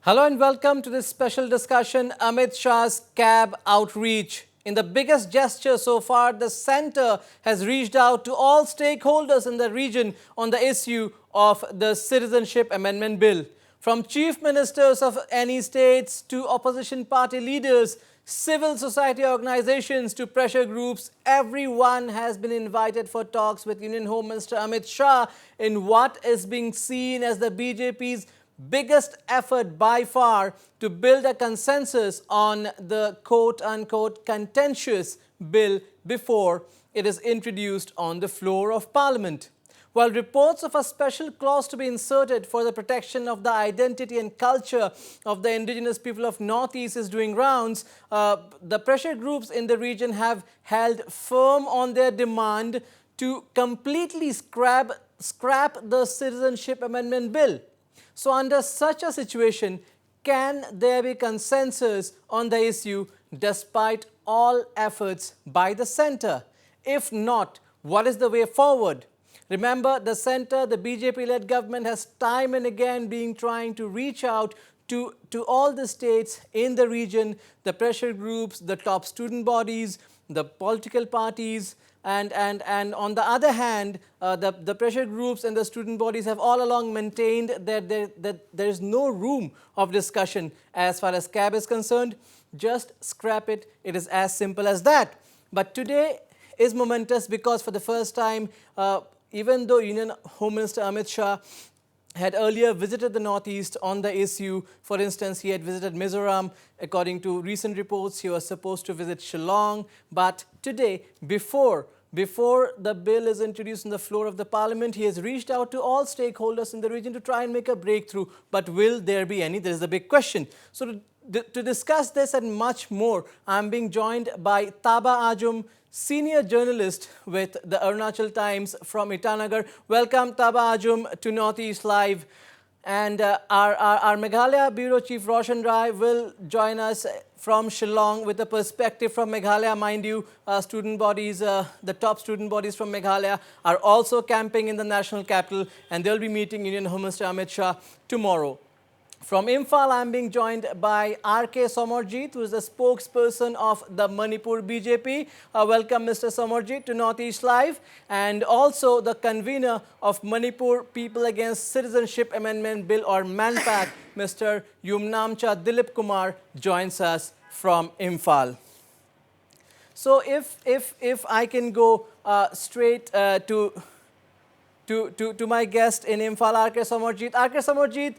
Hello and welcome to this special discussion, Amit Shah's cab outreach. In the biggest gesture so far, the centre has reached out to all stakeholders in the region on the issue of the Citizenship Amendment Bill. From chief ministers of any states to opposition party leaders, civil society organizations to pressure groups, everyone has been invited for talks with Union Home Minister Amit Shah in what is being seen as the BJP's biggest effort by far to build a consensus on the quote-unquote contentious bill before it is introduced on the floor of Parliament. While reports of a special clause to be inserted for the protection of the identity and culture of the indigenous people of Northeast is doing rounds, the pressure groups in the region have held firm on their demand to completely scrap the Citizenship Amendment Bill. So under such a situation, can there be consensus on the issue despite all efforts by the centre? If not, what is the way forward? Remember, the centre, the BJP-led government has time and again been trying to reach out to all the states in the region, the pressure groups, the top student bodies, the political parties, and on the other hand, the pressure groups and the student bodies have all along maintained that there is no room of discussion as far as CAB is concerned. Just scrap it. It is as simple as that. But today is momentous because for the first time, even though Union Home Minister Amit Shah had earlier visited the Northeast on the issue. For instance, he had visited Mizoram. According to recent reports, he was supposed to visit Shillong. But today, before the bill is introduced on the floor of the Parliament, he has reached out to all stakeholders in the region to try and make a breakthrough. But will there be any? There is the big question. So to discuss this and much more, I am being joined by Taba Ajum, senior journalist with the Arunachal Times from Itanagar. Welcome, Taba Ajum, to Northeast Live. And our Meghalaya Bureau Chief Roshan Rai will join us from Shillong with a perspective from Meghalaya. Mind you, student bodies, the top student bodies from Meghalaya are also camping in the national capital, and they'll be meeting Union Home Minister Amit Shah tomorrow. From Imphal, I am being joined by R.K. Somorjit, who is the spokesperson of the Manipur BJP. Welcome, Mr. Somorjit, to Northeast Live. And also the convener of Manipur People Against Citizenship Amendment Bill, or MANPAC, Mr. Yumnamcha Dilip Kumar, joins us from Imphal. So if I can go straight to my guest in Imphal, R.K. Somorjit. R.K. Somorjit,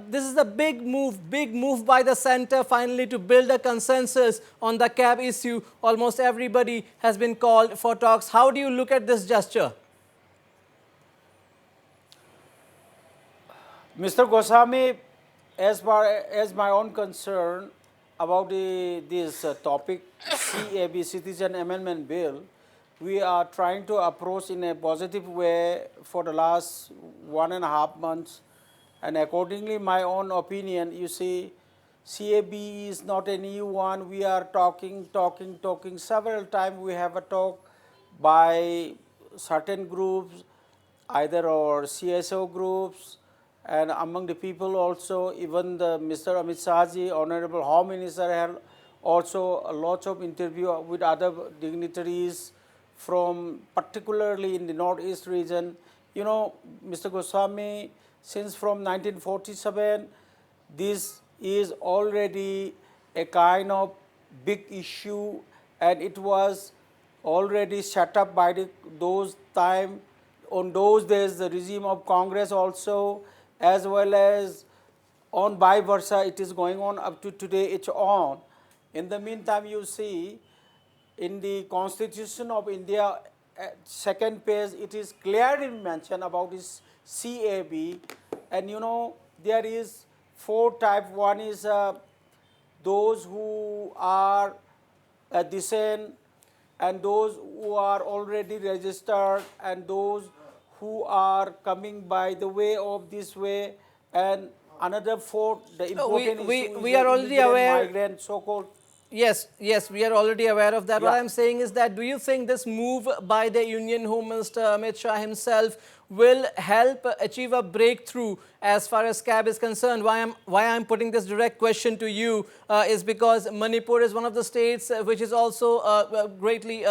this is a big move by the centre finally to build a consensus on the CAB issue. Almost everybody has been called for talks. How do you look at this gesture? Mr. Goswami, as far as my own concern about this topic, CAB, Citizen Amendment Bill, we are trying to approach in a positive way for the last 1.5 months. And accordingly, my own opinion, you see, CAB is not a new one. We are talking. Several times we have a talk by certain groups, either or CSO groups, and among the people also, even the Mr. Amit Shahji, Honorable Home Minister, had also lots of interview with other dignitaries from particularly in the Northeast region. You know, Mr. Goswami, since from 1947, this is already a kind of big issue, and it was already set up by those time. On those days, the regime of Congress also, as well as on vice versa, it is going on up to today, it's on. In the meantime, you see, in the Constitution of India, second page, it is clearly mentioned about this CAB. And you know, there is 4 types. One is those who are dissent, and those who are already registered, and those who are coming by the way of this way, and another 4, the important issue we is are the already immigrant, aware. migrant, so-called. Yes, yes, we are already aware of that. What Yeah. I'm saying is that do you think this move by the Union Home Minister Amit Shah himself will help achieve a breakthrough as far as CAB is concerned? Why I'm putting this direct question to you is because Manipur is one of the states which is also greatly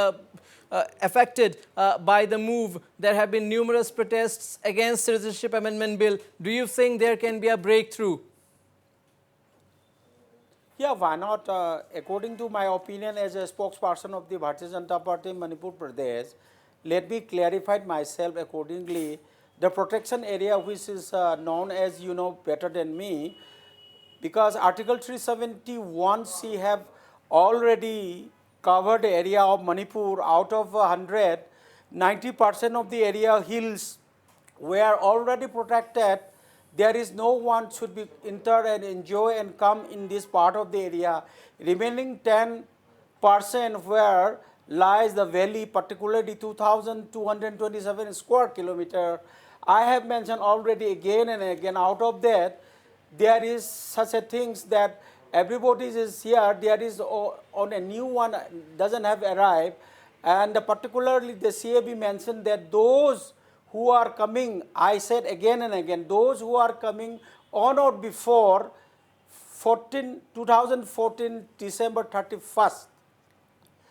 affected by the move. There have been numerous protests against Citizenship Amendment Bill. Do you think there can be a breakthrough? Yeah, why not? According to my opinion as a spokesperson of the Bharatiya Janata Party in Manipur Pradesh, let me clarify myself accordingly. The protection area, which is known as you know better than me, because Article 371C have already covered the area of Manipur out of 100, 90% of the area hills were already protected. There is no one should be enter and enjoy and come in this part of the area. Remaining 10% where lies the valley, particularly 2,227 square kilometer. I have mentioned already again and again, out of that, there is such a things that everybody is here, there is on a new one doesn't have arrived, and particularly the CAB mentioned that those who are coming, I said again and again, those who are coming on or before 2014 December 31st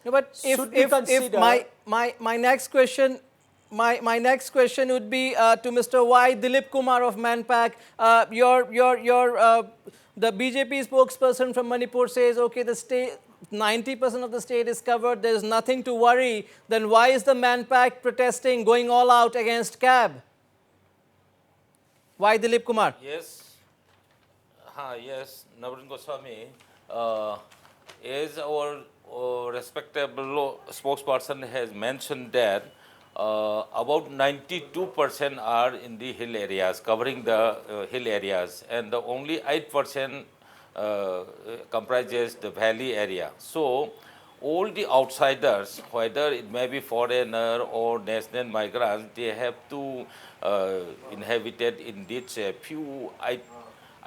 No, but should be if considered. my next question, my next question would be to Mr. Y. Dilip Kumar of Manpak. The BJP spokesperson from Manipur says, okay, the state 90% of the state is covered. There is nothing to worry. Then why is the Manpak protesting, going all out against CAB? Why Dilip Kumar? Yes, yes, Navrin Goswami, uh, as our respectable spokesperson has mentioned that about 92% are in the hill areas, covering the hill areas, and the only 8% comprises the valley area. So, all the outsiders, whether it may be foreigner or national migrants, they have to inhabited in this few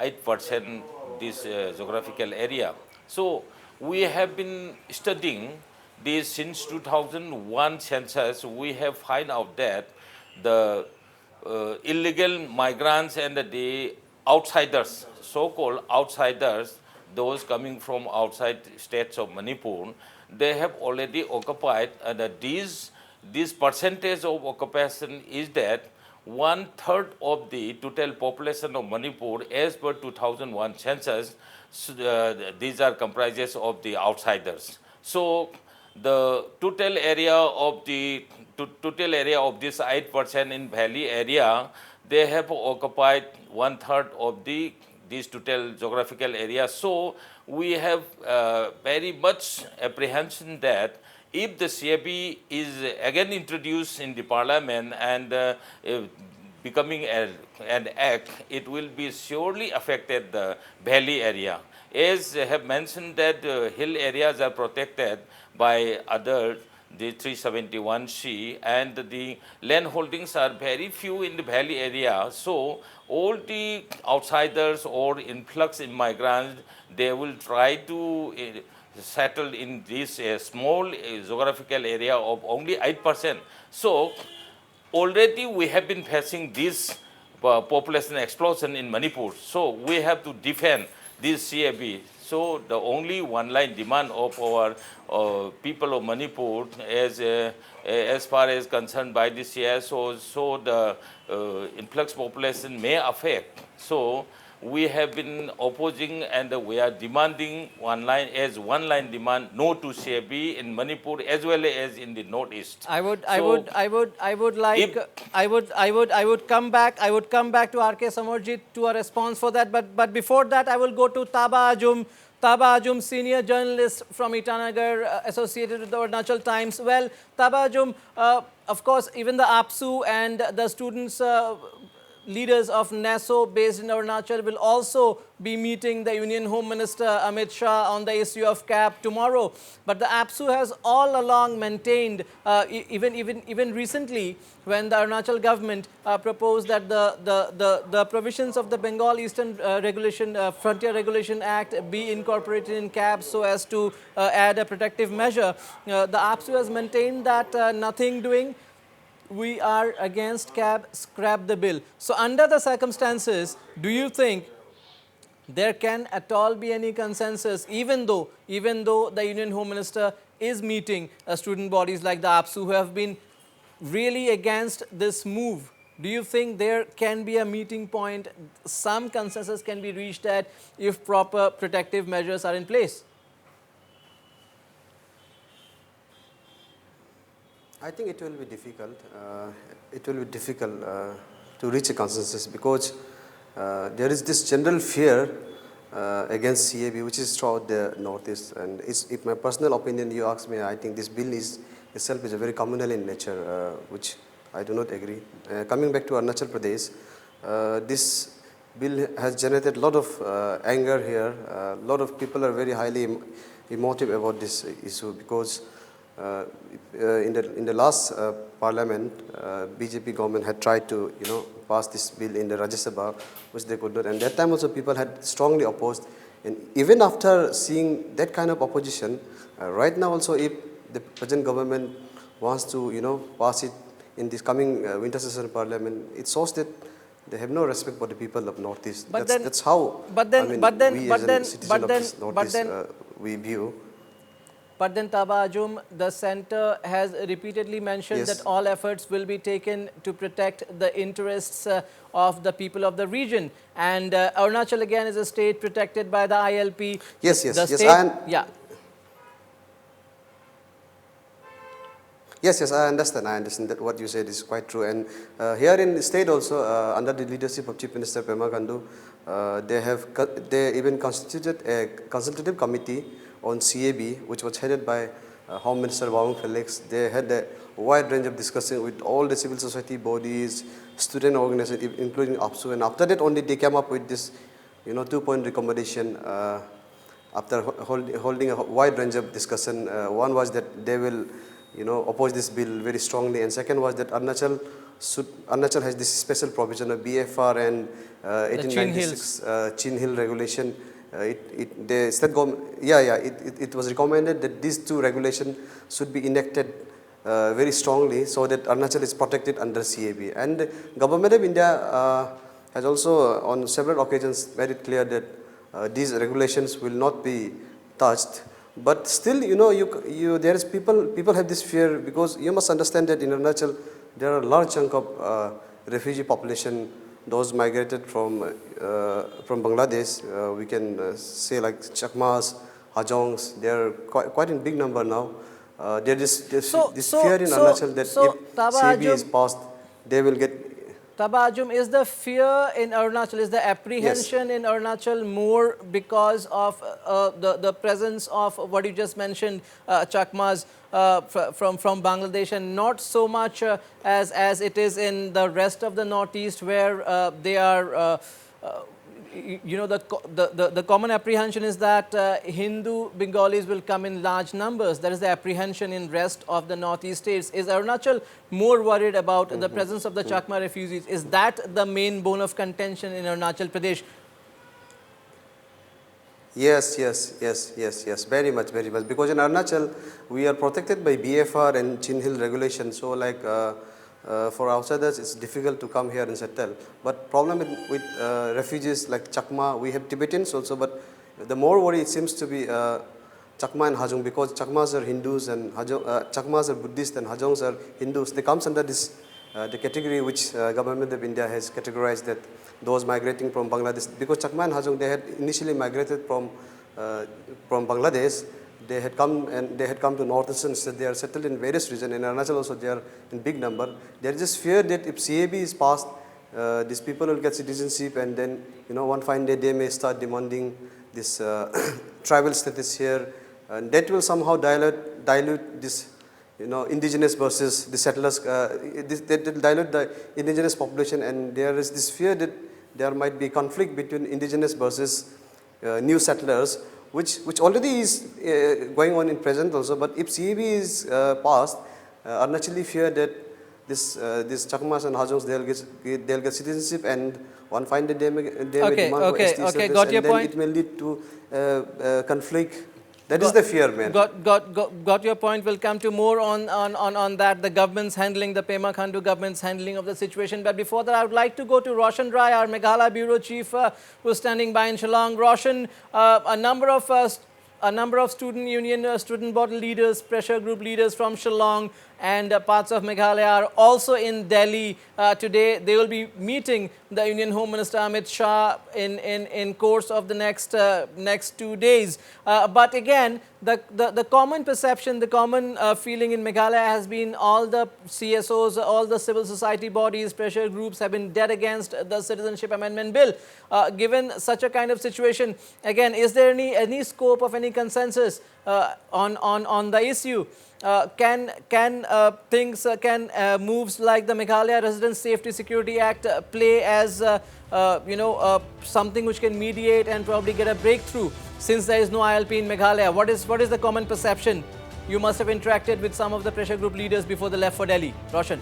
8% this geographical area. So we have been studying this since 2001 census. We have find out that the illegal migrants and the outsiders, so-called outsiders, those coming from outside states of Manipur, they have already occupied, and this percentage of occupation is that one third of the total population of Manipur, as per 2001 census, these are comprises of the outsiders. So the total area of total area of this 8% in valley area, they have occupied one third of this total geographical area. So we have very much apprehension that if the CAB is again introduced in the parliament and becoming an act, it will be surely affected the valley area. As I have mentioned that hill areas are protected by other the 371C, and the land holdings are very few in the valley area. So all the outsiders or influx immigrants, they will try to settle in this small geographical area of only 8%. So already we have been facing this population explosion in Manipur. So we have to defend this CAB. So the only one line demand of our people of Manipur as far as concerned by this CSO, so the influx population may affect. So we have been opposing and we are demanding one line demand no to CAB in Manipur as well as in the northeast. I would like If- I would come back to RK Samarjit to a response for that, but before that I will go to Taba Ajum, senior journalist from Itanagar, associated with the Arunachal Times. Well, Taba Ajum, of course, even the APSU and the students leaders of NASO based in Arunachal will also be meeting the Union Home Minister Amit Shah on the issue of CAB tomorrow. But the APSU has all along maintained, even recently, when the Arunachal government proposed that the provisions of the Bengal Eastern Frontier Regulation Act be incorporated in CAB so as to add a protective measure. The APSU has maintained that nothing doing. We are against CAB, scrap the bill. So under the circumstances, do you think there can at all be any consensus, even though the Union Home Minister is meeting student bodies like the APSU who have been really against this move? Do you think there can be a meeting point, some consensus can be reached at if proper protective measures are in place? I think it will be difficult. It will be difficult to reach a consensus because there is this general fear against CAB, which is throughout the Northeast. And if my personal opinion you ask me, I think this bill itself is a very communal in nature, which I do not agree. Coming back to Arunachal Pradesh, this bill has generated a lot of anger here. A lot of people are very highly emotive about this issue because in the last parliament, BJP government had tried to pass this bill in the Rajya Sabha, which they could not. And that time also people had strongly opposed. And even after seeing that kind of opposition, right now also if the present government wants to pass it in this coming winter session parliament, it shows that they have no respect for the people of Northeast. That's how we as citizens of this Northeast we view. But then Taba Ajum, the centre has repeatedly mentioned that all efforts will be taken to protect the interests of the people of the region. And Arunachal again is a state protected by the ILP. Yes. Yes, I understand. I understand that what you said is quite true. And here in the state also, under the leadership of Chief Minister Pema Khandu, they even constituted a consultative committee on CAB, which was headed by Home Minister Bawang Felix. They had a wide range of discussion with all the civil society bodies, student organizations, including APSU. And after that only they came up with this, 2-point recommendation after holding a wide range of discussion. One was that they will, oppose this bill very strongly. And second was that Arunachal has this special provision of BFR and 1896 Chin Hill regulation. The state government, it was recommended that these two regulations should be enacted very strongly so that Arunachal is protected under CAB. And the Government of India has also on several occasions made it clear that these regulations will not be touched. But still, there is people have this fear because you must understand that in Arunachal there are a large chunk of refugee population, those migrated from Bangladesh. We can say like Chakmas, Hajongs. They are quite in big number now. There is this fear in Arunachal that if CAB is passed, they will get. Taba Ajum, is the fear in Arunachal, is the apprehension in Arunachal more because of the presence of what you just mentioned, Chakmas from Bangladesh, and not so much as it is in the rest of the Northeast where they are, the common apprehension is that Hindu Bengalis will come in large numbers. That is the apprehension in rest of the Northeast states. Is Arunachal more worried about the presence of the Chakma refugees? Is that the main bone of contention in Arunachal Pradesh? Yes, very much. Because in Arunachal, we are protected by BFR and Chin Hill regulation. So like for outsiders, it's difficult to come here and settle. But problem with refugees like Chakma, we have Tibetans also, but the more worry it seems to be Chakma and Hajong, because Chakmas are Hindus and Chakmas are Buddhists and Hajongs are Hindus. They come under this the category which Government of India has categorized, that those migrating from Bangladesh, because Chakma and Hajong, they had initially migrated from Bangladesh. They had come to northeastern states. They are settled in various regions. In Arunachal also they are in big number. There is just fear that if CAB is passed, these people will get citizenship, and then one fine day they may start demanding this tribal status here, and that will somehow dilute this indigenous versus the settlers. They dilute the indigenous population, and there is this fear that there might be conflict between indigenous versus new settlers, which already is going on in present also. But if CAB is passed, I naturally fear that these Chakmas and Hajongs, they'll get citizenship, and one fine day they may demand for ST status, got your and then point. it may lead to conflict. That is the fear, man. Got your point. We'll come to more on that. The government's handling, the Pema Khandu government's handling of the situation. But before that, I would like to go to Roshan Rai, our Meghalaya Bureau Chief, who's standing by in Shillong. Roshan, a number of student union, student body leaders, pressure group leaders from Shillong and parts of Meghalaya are also in Delhi today. They will be meeting the Union Home Minister Amit Shah in course of the next 2 days. But again, the common perception, the common feeling in Meghalaya has been all the CSOs, all the civil society bodies, pressure groups have been dead against the Citizenship Amendment Bill. Given such a kind of situation, again, is there any scope of any consensus on the issue? Can moves like the Meghalaya Resident Safety Security Act play as something which can mediate and probably get a breakthrough, since there is no ILP in Meghalaya? What is the common perception? You must have interacted with some of the pressure group leaders before they left for Delhi. Roshan.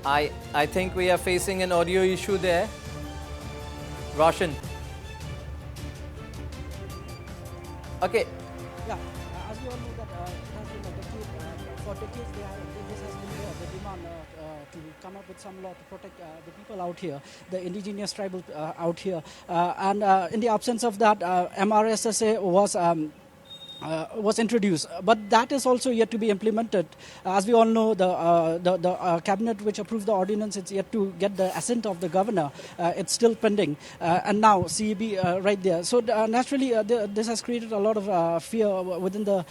I think we are facing an audio issue there. Roshan. Okay. Yeah, as we all know that it has been a decade, for decades this has been the demand to come up with some law to protect the people out here, the indigenous tribal out here. And in the absence of that, MRSSA was introduced, but that is also yet to be implemented. As we all know, the cabinet which approved the ordinance, it's yet to get the assent of the governor. It's still pending, and now CEB right there. So naturally, this has created a lot of fear within the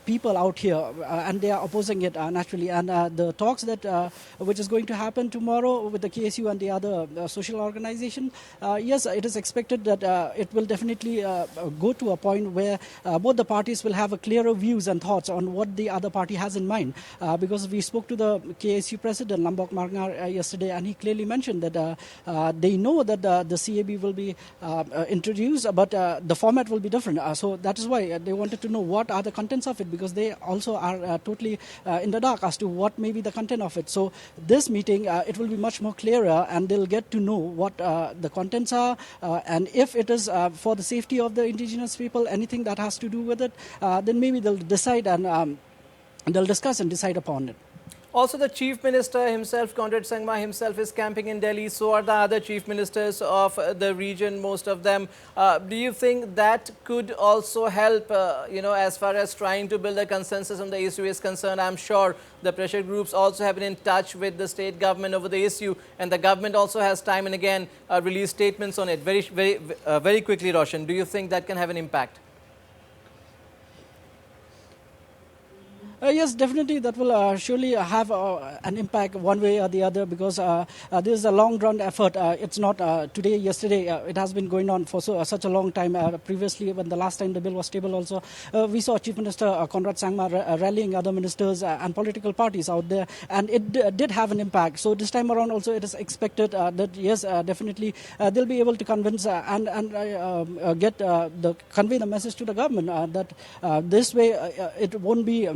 people out here, and they are opposing it naturally. And the talks that which is going to happen tomorrow with the KSU and the other social organization, yes, it is expected that it will definitely go to a point where both the parties will have a clearer views and thoughts on what the other party has in mind. Because we spoke to the KSU president, Lambok Marngar, yesterday, and he clearly mentioned that they know that the CAB will be introduced, but the format will be different. So that is why they wanted to know what are the contents of it, because they also are totally in the dark as to what may be the content of it. So this meeting, it will be much more clearer, and they'll get to know what the contents are, and if it is for the safety of the indigenous people, anything that has to do with it, then maybe they'll decide and they'll discuss and decide upon it. Also, the Chief Minister himself, Conrad Sangma himself, is camping in Delhi. So are the other Chief Ministers of the region, most of them. Do you think that could also help, as far as trying to build a consensus on the issue is concerned? I'm sure the pressure groups also have been in touch with the state government over the issue, and the government also has time and again released statements on it. Very quickly, Roshan, do you think that can have an impact? Yes, definitely that will surely have an impact one way or the other, because this is a long-run effort. It's not today, yesterday. It has been going on for such a long time. Previously, when the last time the bill was tabled also, we saw Chief Minister Conrad Sangma rallying other ministers and political parties out there, and it did have an impact. So this time around also it is expected that, yes, definitely they'll be able to convince and convey the message to the government that this way it won't be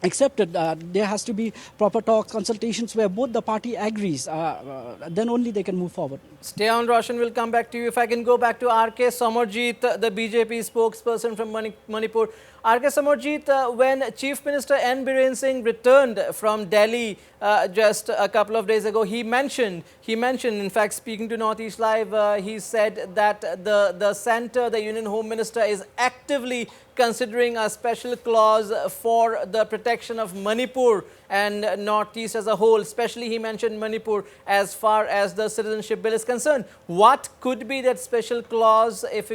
accepted. There has to be proper talks, consultations where both the party agrees. Then only they can move forward. Stay on, Roshan. We'll come back to you. If I can go back to R.K. Samarjit, the BJP spokesperson from Manipur. R.K. Samarjit, when Chief Minister N. Biren Singh returned from Delhi just a couple of days ago, he mentioned, in fact, speaking to Northeast Live, he said that the centre, the Union Home Minister, is actively considering a special clause for the protection of Manipur and Northeast as a whole. Especially, he mentioned Manipur as far as the citizenship bill is concerned. What could be that special clause, if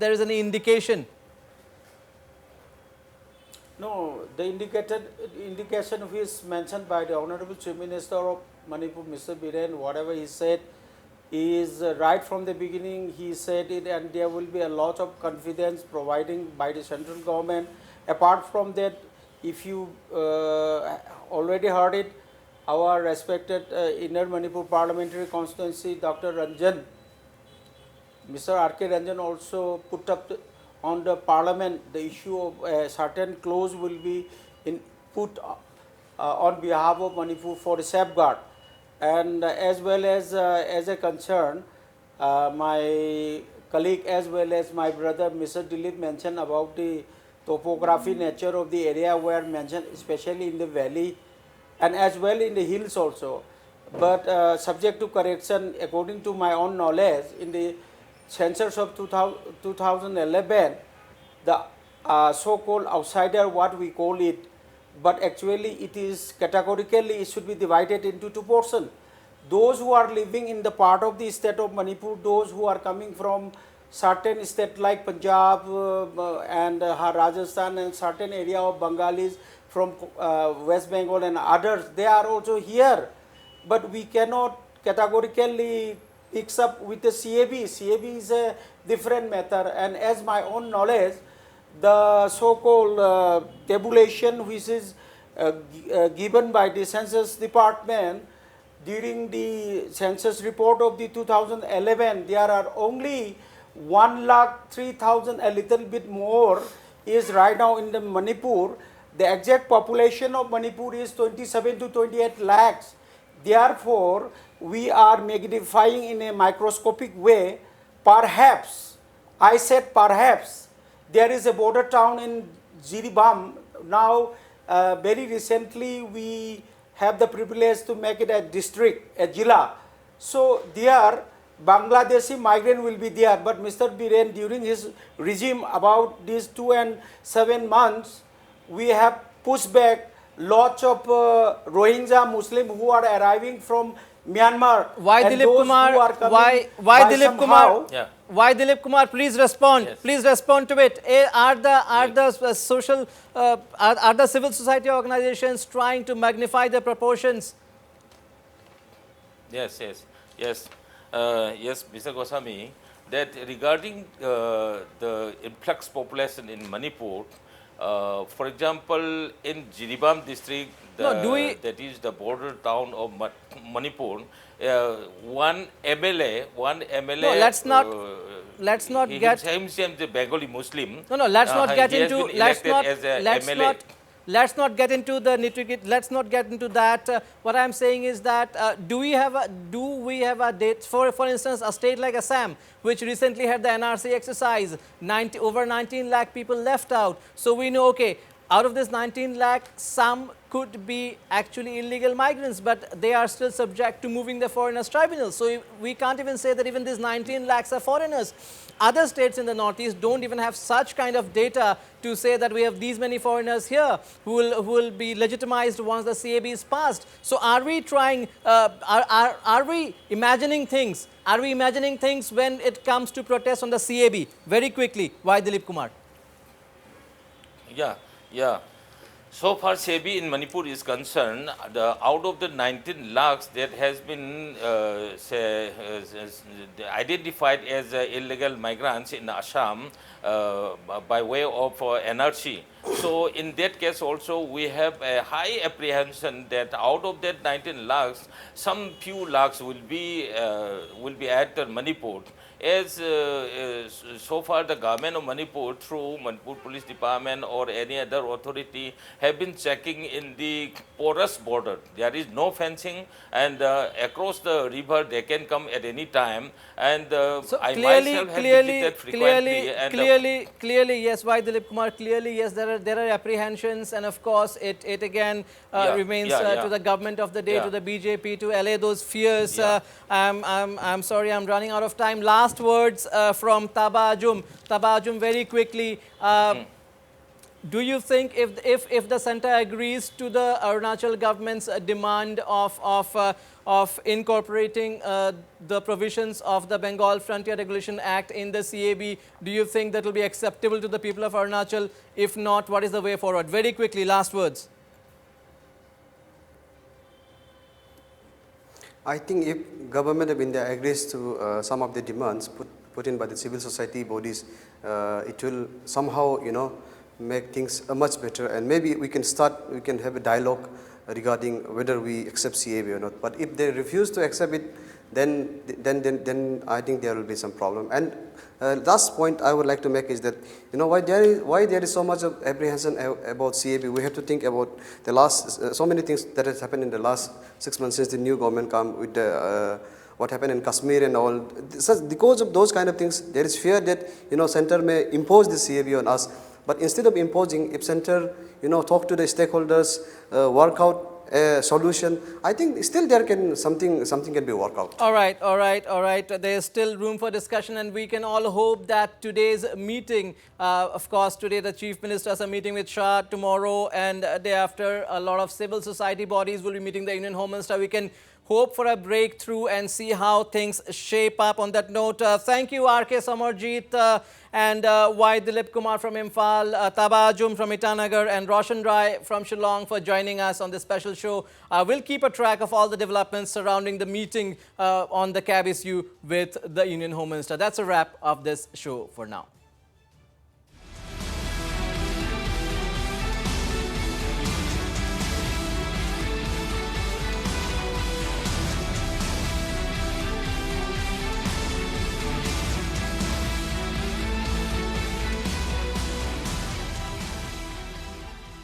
there is any indication? No, the indication which is mentioned by the Honorable Chief Minister of Manipur, Mr. Biren, whatever he said is right from the beginning. He said it, and there will be a lot of confidence providing by the central government. Apart from that, if you already heard it, our respected Inner Manipur Parliamentary Constituency, Dr. Ranjan, Mr. R.K. Ranjan also put up on the parliament the issue of a certain clause will be put on behalf of Manipur for the safeguard, and as well as a concern, my colleague as well as my brother Mr. Dilip mentioned about the topography nature of the area where mentioned, especially in the valley and as well in the hills also. But subject to correction, according to my own knowledge, in the census of 2011, the so-called outsider, what we call it, but actually it is categorically, it should be divided into two portions. Those who are living in the part of the state of Manipur, those who are coming from certain state like Punjab and Rajasthan and certain area of Bengalis from West Bengal and others, they are also here. But we cannot categorically mix up with the CAB. CAB is a different matter, and as my own knowledge, the so-called tabulation which is given by the census department during the census report of the 2011, there are only 1,03,000, a little bit more is right now in the Manipur. The exact population of Manipur is 27 to 28 lakhs. Therefore, we are magnifying in a microscopic way. Perhaps, I said perhaps, there is a border town in Jiribam. Now, very recently, we have the privilege to make it a district, a Jila. So, there, Bangladeshi migrant will be there. But Mr. Biren, during his regime about these 2 and 7 months, we have pushed back lots of Rohingya Muslim who are arriving from Myanmar. Why and Dilip those Kumar? who are coming Why by Dilip Kumar? Yeah. Why Dilip Kumar? Please respond. Yes. Please respond to it. Are the social are the civil society organizations trying to magnify the proportions? Yes, Mr. Goswami, that regarding the influx population in Manipur, for example, in Jiribam district, that is the border town of Manipur, one MLA. No, let's not get himself the Bengali Muslim. No, let's not get he has into been let's elected not as a let's MLA. not let's not get into the nitty-gritty. Let's not get into that. What I'm saying is that do we have a date for instance a state like Assam, which recently had the NRC exercise, over 19 lakh people left out. So we know, okay, out of this 19 lakh, some could be actually illegal migrants, but they are still subject to moving the foreigners tribunal. So we can't even say that even these 19 lakhs are foreigners. Other states in the northeast don't even have such kind of data to say that we have these many foreigners here who will be legitimized once the CAB is passed. So are we trying, are we imagining things? Are we imagining things when it comes to protests on the CAB? Very quickly, why Dilip Kumar? Yeah. So far, SEBI in Manipur is concerned, out of the 19 lakhs that has been identified as illegal migrants in Assam by way of NRC. So in that case also, we have a high apprehension that out of that 19 lakhs, some few lakhs will be at Manipur. As so far the government of Manipur through Manipur Police Department or any other authority have been checking in the porous border. There is no fencing, and across the river they can come at any time. And so I myself have visited frequently. Clearly, yes. Why Dilip Kumar? Clearly, yes. There are apprehensions, and of course, it again remains to the government of the day, to the BJP, to allay those fears. I'm sorry, I'm running out of time. Last words from Taba Ajum. Taba Ajum, very quickly. Do you think if the centre agrees to the Arunachal government's demand of incorporating the provisions of the Bengal Frontier Regulation Act in the CAB, do you think that will be acceptable to the people of Arunachal? If not, what is the way forward? Very quickly, last words. I think if government of India agrees to some of the demands put in by the civil society bodies, it will somehow, make things much better, and maybe we can have a dialogue regarding whether we accept CAB or not. But if they refuse to accept it, then I think there will be some problem. And last point I would like to make is that, why there is so much of apprehension about CAB. We have to think about the last so many things that has happened in the last 6 months since the new government come with the what happened in Kashmir and all. Because of those kind of things, there is fear that center may impose the CAB on us. But instead of imposing, if center talk to the stakeholders, work out a solution, I think still there can something can be worked out. All right. There is still room for discussion, and we can all hope that today's meeting, of course, today the Chief Ministers are meeting with Shah, tomorrow and day after a lot of civil society bodies will be meeting the Union Home Minister. We can hope for a breakthrough and see how things shape up. On that note, thank you R.K. Samarjeet and Y. Dilip Kumar from Imphal, Tabajum from Itanagar and Roshan Rai from Shillong for joining us on this special show. We'll keep a track of all the developments surrounding the meeting on the CAB issue with the Union Home Minister. That's a wrap of this show for now.